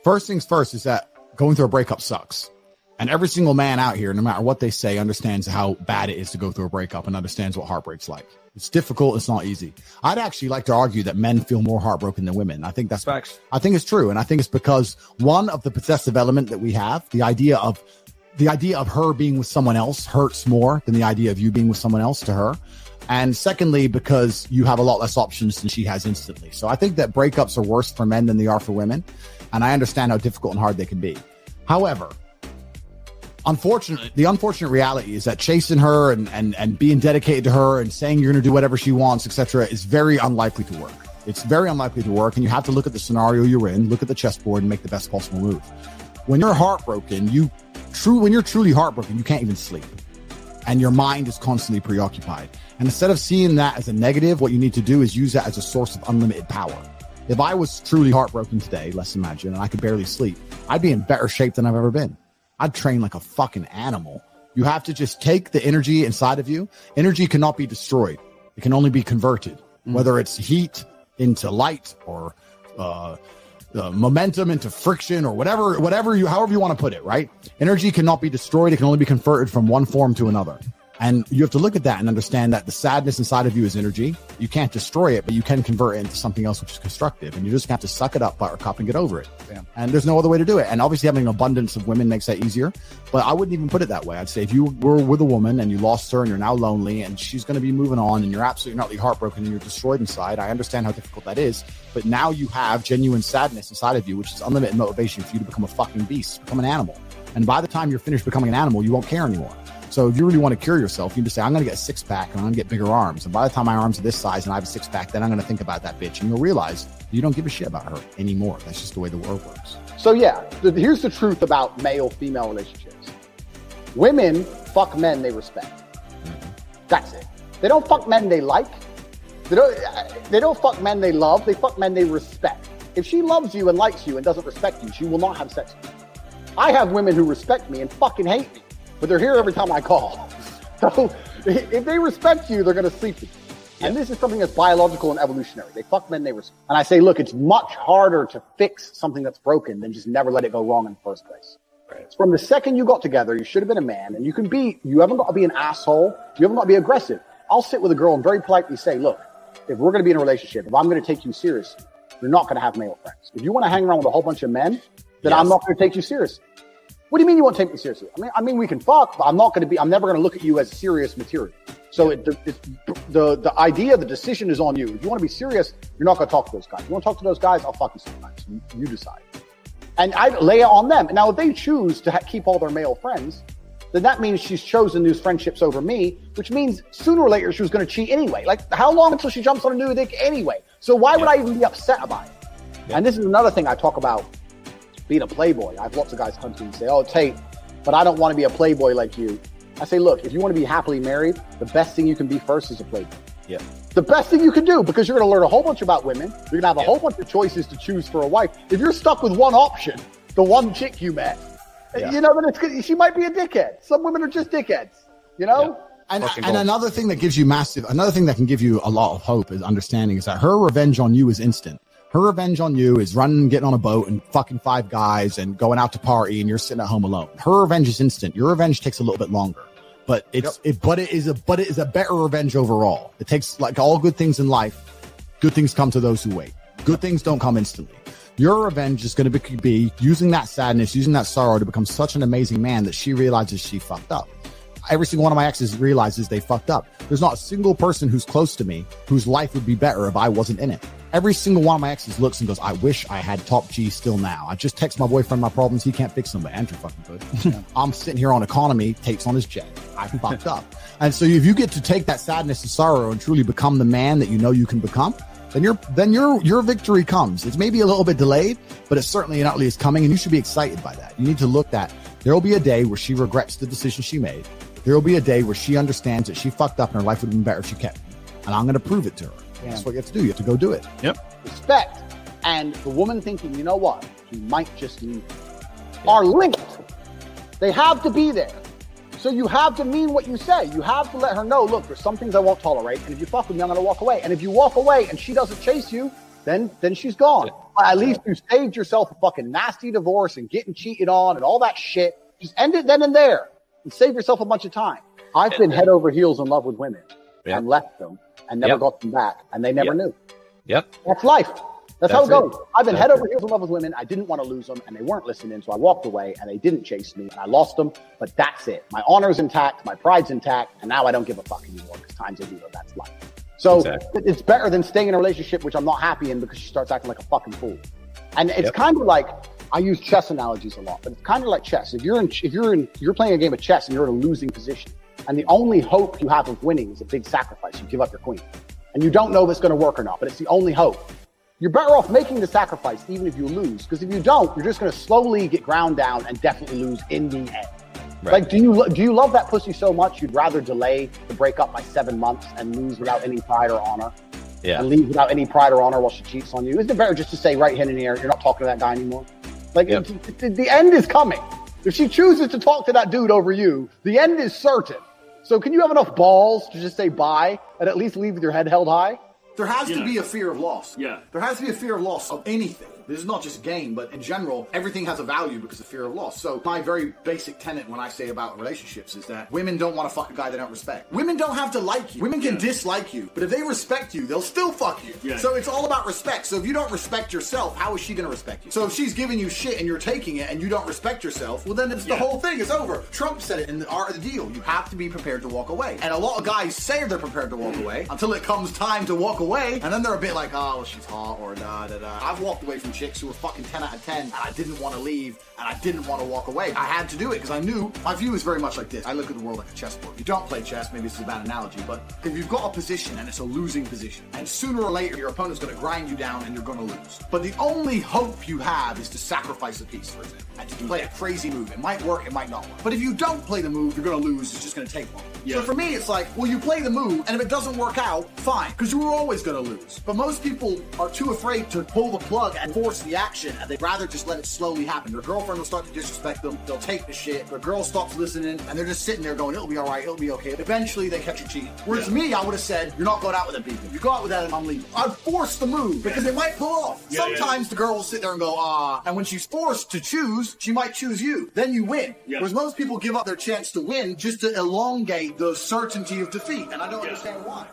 First things first is that going through a breakup sucks. And every single man out here, no matter what they say, understands how bad it is to go through a breakup and understands what heartbreak's like. It's difficult. It's not easy. I'd actually like to argue that men feel more heartbroken than women. I think that's facts. I think it's true. And I think it's because one of the possessive element that we have, the idea of her being with someone else hurts more than the idea of you being with someone else to her. And secondly, because you have a lot less options than she has instantly. So I think that breakups are worse for men than they are for women. And I understand how difficult and hard they can be. However, unfortunately, the unfortunate reality is that chasing her and being dedicated to her and saying you're going to do whatever she wants, etc., is very unlikely to work. It's very unlikely to work. And you have to look at the scenario you're in, look at the chessboard and make the best possible move. When you're heartbroken, when you're truly heartbroken, you can't even sleep. And your mind is constantly preoccupied. And instead of seeing that as a negative, what you need to do is use that as a source of unlimited power. If I was truly heartbroken today, let's imagine, and I could barely sleep, I'd be in better shape than I've ever been. I'd train like a fucking animal. You have to just take the energy inside of you. Energy cannot be destroyed. It can only be converted, whether it's heat into light or momentum into friction or however you want to put it, right? Energy cannot be destroyed. It can only be converted from one form to another. And you have to look at that and understand that the sadness inside of you is energy. You can't destroy it, but you can convert it into something else which is constructive. And you just have to suck it up, buttercup, and get over it. Damn. And there's no other way to do it. And obviously having an abundance of women makes that easier. But I wouldn't even put it that way. I'd say if you were with a woman and you lost her and you're now lonely and she's going to be moving on and you're absolutely not heartbroken and you're destroyed inside, I understand how difficult that is. But now you have genuine sadness inside of you, which is unlimited motivation for you to become a fucking beast, become an animal. And by the time you're finished becoming an animal, you won't care anymore. So if you really want to cure yourself, you just say, I'm going to get a six-pack and I'm going to get bigger arms. And by the time my arms are this size and I have a six-pack, then I'm going to think about that bitch. And you'll realize you don't give a shit about her anymore. That's just the way the world works. So yeah, here's the truth about male-female relationships. Women fuck men they respect. That's it. They don't fuck men they like. They don't fuck men they love. They fuck men they respect. If she loves you and likes you and doesn't respect you, she will not have sex with you. I have women who respect me and fucking hate me, but they're here every time I call. So if they respect you, they're going to sleep with you. Yeah. And this is something that's biological and evolutionary. They fuck men they respect. And I say, look, it's much harder to fix something that's broken than just never let it go wrong in the first place. Right. From the second you got together, you should have been a man, and you haven't got to be an asshole. You haven't got to be aggressive. I'll sit with a girl and very politely say, look, if we're going to be in a relationship, if I'm going to take you seriously, you're not going to have male friends. If you want to hang around with a whole bunch of men, then yes, I'm not going to take you seriously. What do you mean you won't take me seriously? I mean, we can fuck, but I'm never going to look at you as serious material. So the idea, the decision is on you. If you want to be serious, you're not going to talk to those guys. If you want to talk to those guys, I'll fuck you sometimes. You decide. And I lay it on them. Now, if they choose to keep all their male friends, then that means she's chosen these friendships over me, which means sooner or later she was going to cheat anyway. Like, how long until she jumps on a new dick anyway? So why would I even be upset about it? Yeah. And this is another thing I talk about being a playboy. I have lots of guys come to me and say, oh, Tate, but I don't want to be a playboy like you. I say, look, if you want to be happily married, the best thing you can be first is a playboy. Yeah. The best thing you can do, because you're going to learn a whole bunch about women. You're going to have a whole bunch of choices to choose for a wife. If you're stuck with one option, the one chick you met, you know, then she might be a dickhead. Some women are just dickheads, you know? Yeah. And another thing that gives you another thing that can give you a lot of hope is understanding is that her revenge on you is instant. Her revenge on you is running, getting on a boat and fucking 5 guys and going out to party and you're sitting at home alone. Her revenge is instant. Your revenge takes a little bit longer, but it is a better revenge overall. It takes, like all good things in life, good things come to those who wait. Good things don't come instantly. Your revenge is going to be using that sadness, using that sorrow to become such an amazing man that she realizes she fucked up. Every single one of my exes realizes they fucked up. There's not a single person who's close to me whose life would be better if I wasn't in it. Every single one of my exes looks and goes, I wish I had top G still now. I just text my boyfriend my problems. He can't fix them, but Andrew fucking could. I'm sitting here on economy, Tate's on his jet. I fucked up. And so if you get to take that sadness and sorrow and truly become the man that you know you can become, then your victory comes. It's maybe a little bit delayed, but it's certainly and utterly is coming, and you should be excited by that. You need to look at, there will be a day where she regrets the decision she made. There will be a day where she understands that she fucked up and her life would have been better if she kept me. And I'm going to prove it to her. Yeah. That's what you have to do. You have to go do it. Yep. Respect and the woman thinking, you know what, he might just leave me, are linked. They have to be there. So you have to mean what you say. You have to let her know, look, there's some things I won't tolerate. And if you fuck with me, I'm going to walk away. And if you walk away and she doesn't chase you, then she's gone. At least you saved yourself a fucking nasty divorce and getting cheated on and all that shit. Just end it then and there and save yourself a bunch of time. I've been head over heels in love with women and left them and never got them back, and they never knew. That's life. That's how it goes. I've been head over heels in love with women. I didn't want to lose them, and they weren't listening, so I walked away, and they didn't chase me, and I lost them. But that's it. My honor's intact, my pride's intact, and now I don't give a fuck anymore because times are zero. That's life. So it's better than staying in a relationship which I'm not happy in because she starts acting like a fucking fool. And it's kind of like, I use chess analogies a lot, but it's kind of like chess. If you're playing a game of chess and you're in a losing position, and the only hope you have of winning is a big sacrifice, you give up your queen, and you don't know if it's going to work or not, but it's the only hope. You're better off making the sacrifice even if you lose, because if you don't, you're just going to slowly get ground down and definitely lose in the end. Like, do you love that pussy so much you'd rather delay the breakup by 7 months and lose without any pride or honor? And leave without any pride or honor while she cheats on you? Isn't it better just to say right hand in the air, you're not talking to that guy anymore? Like, the end is coming. If she chooses to talk to that dude over you, the end is certain. So can you have enough balls to just say bye and at least leave with your head held high? There has to be a fear of loss. There has to be a fear of loss of anything. This is not just gain, but in general, everything has a value because of fear of loss. So my very basic tenet when I say about relationships is that women don't want to fuck a guy they don't respect. Women don't have to like you. Women can dislike you, but if they respect you, they'll still fuck you. So it's all about respect. So if you don't respect yourself, how is she going to respect you? So if she's giving you shit and you're taking it and you don't respect yourself, well then it's the whole thing is over. Trump said it in the Art of the Deal. You have to be prepared to walk away. And a lot of guys say they're prepared to walk away until it comes time to walk away, and then they're a bit like, oh, well, she's hot or da da da. I've walked away from chicks who were fucking 10 out of 10 and I didn't want to leave and I didn't want to walk away. I had to do it because I knew my view is very much like this. I look at the world like a chessboard. You don't play chess, maybe this is a bad analogy, but if you've got a position and it's a losing position, and sooner or later your opponent's going to grind you down and you're going to lose. But the only hope you have is to sacrifice a piece, for example, and to play a crazy move. It might work, it might not work. But if you don't play the move, you're going to lose. It's just going to take long. So for me, it's like, well, you play the move, and if it doesn't work out, fine, because you were always going to lose. But most people are too afraid to pull the plug and force the action, and they'd rather just let it slowly happen. Their girlfriend will start to disrespect them. They'll take the shit. Their girl stops listening, and they're just sitting there going, it'll be all right, it'll be okay. Eventually, they catch you cheating. Whereas me, I would have said, you're not going out with that people. You go out with that, and I'm leaving. I'd force the move, because it might pull off. Sometimes the girl will sit there and go, and when she's forced to choose, she might choose you. Then you win. Whereas most people give up their chance to win just to elongate the certainty of defeat, and I don't understand why.